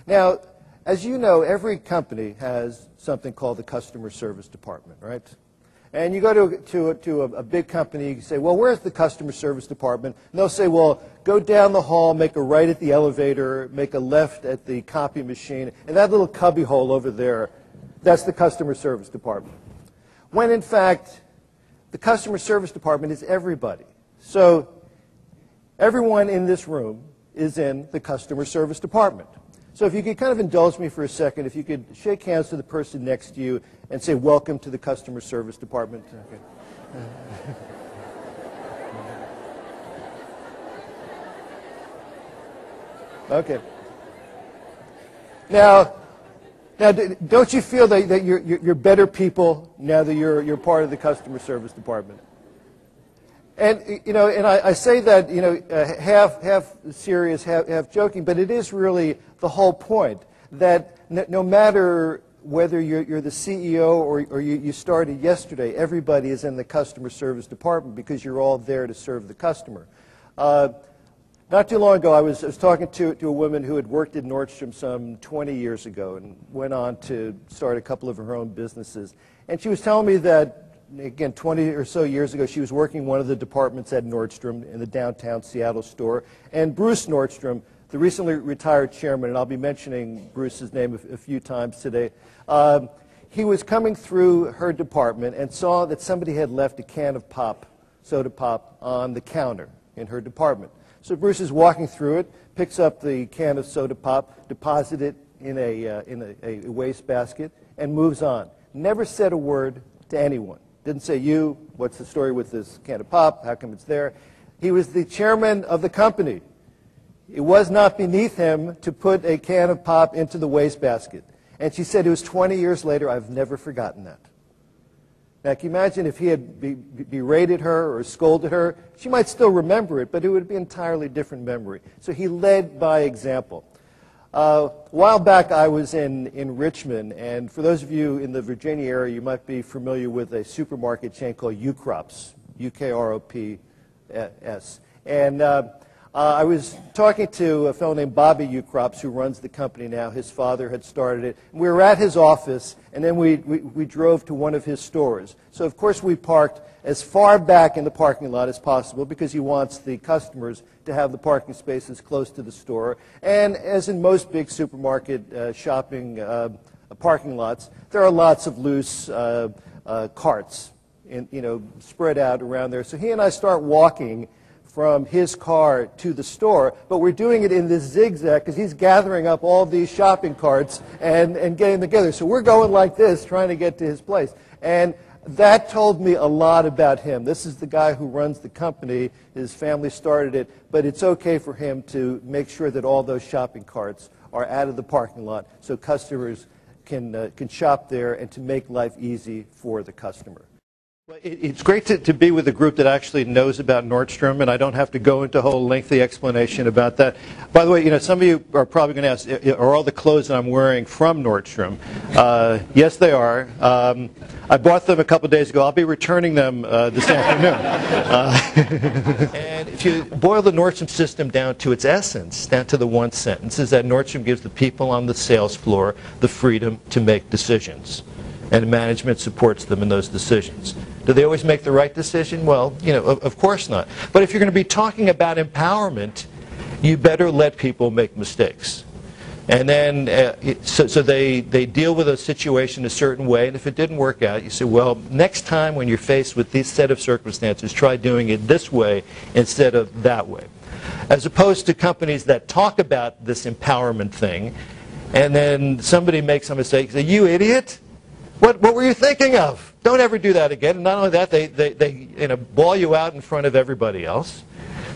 Now, as you know, every company has something called the customer service department, right? And you go to a big company, you say, well, where's the customer service department? And they'll say, well, go down the hall, make a right at the elevator, make a left at the copy machine, and that little cubby hole over there, that's the customer service department. When, in fact, the customer service department is everybody. So everyone in this room is in the customer service department. So if you could kind of indulge me for a second, if you could shake hands to the person next to you and say, welcome to the customer service department. Okay. Okay. Now, don't you feel that you're better people now that you're part of the customer service department? And you know, and I say that, you know, half serious, half joking, but it is really the whole point that no matter whether you're the CEO or you started yesterday, everybody is in the customer service department because you're all there to serve the customer. Not too long ago, I was talking to a woman who had worked at Nordstrom some 20 years ago and went on to start a couple of her own businesses. And she was telling me that, again, 20 or so years ago, she was working one of the departments at Nordstrom in the downtown Seattle store. And Bruce Nordstrom, the recently retired chairman, and I'll be mentioning Bruce's name a few times today, he was coming through her department and saw that somebody had left a can of soda pop, on the counter in her department. So Bruce is walking through it, picks up the can of soda pop, deposits it in a wastebasket, and moves on. Never said a word to anyone. Didn't say, you, what's the story with this can of pop? How come it's there? He was the chairman of the company. It was not beneath him to put a can of pop into the wastebasket. And she said it was 20 years later. I've never forgotten that. Now, can you imagine if he had berated her or scolded her? She might still remember it, but it would be an entirely different memory. So he led by example. A while back, I was in Richmond, and for those of you in the Virginia area, you might be familiar with a supermarket chain called Ukrops, U-K-R-O-P-S. And I was talking to a fellow named Bobby Ukrops, who runs the company now. His father had started it. We were at his office, and then we drove to one of his stores. So, of course, we parked as far back in the parking lot as possible because he wants the customers to have the parking spaces close to the store. And as in most big supermarket shopping parking lots, there are lots of loose carts spread out around there. So he and I start walking from his car to the store, but we're doing it in this zigzag because he's gathering up all these shopping carts and getting together. So we're going like this, trying to get to his place. And that told me a lot about him. This is the guy who runs the company. His family started it, but it's okay for him to make sure that all those shopping carts are out of the parking lot so customers can shop there and to make life easy for the customer. Well, it's great to be with a group that actually knows about Nordstrom, and I don't have to go into a whole lengthy explanation about that. By the way, some of you are probably going to ask, are all the clothes that I'm wearing from Nordstrom? Yes, they are. I bought them a couple days ago. I'll be returning them this afternoon. And if you boil the Nordstrom system down to its essence, down to the one sentence, is that Nordstrom gives the people on the sales floor the freedom to make decisions, and management supports them in those decisions. Do they always make the right decision? Well, of course not. But if you're going to be talking about empowerment, you better let people make mistakes. And then, so they deal with a situation a certain way, and if it didn't work out, you say, well, next time when you're faced with this set of circumstances, try doing it this way instead of that way. As opposed to companies that talk about this empowerment thing, and then somebody makes a mistake, say, you idiot? What were you thinking of? Don't ever do that again. And not only that, they ball you out in front of everybody else.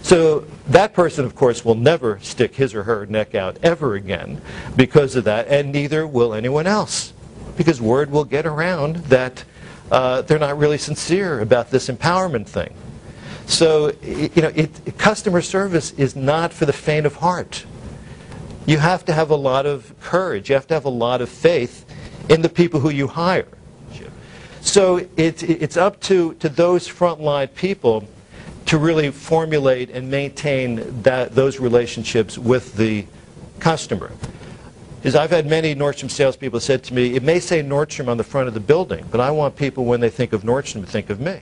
So that person, of course, will never stick his or her neck out ever again because of that, and neither will anyone else, because word will get around that they're not really sincere about this empowerment thing. So, customer service is not for the faint of heart. You have to have a lot of courage. You have to have a lot of faith in the people who you hire. So it's up to those frontline people to really formulate and maintain those relationships with the customer. is I've had many Nordstrom salespeople said to me, it may say Nordstrom on the front of the building, but I want people when they think of Nordstrom to think of me.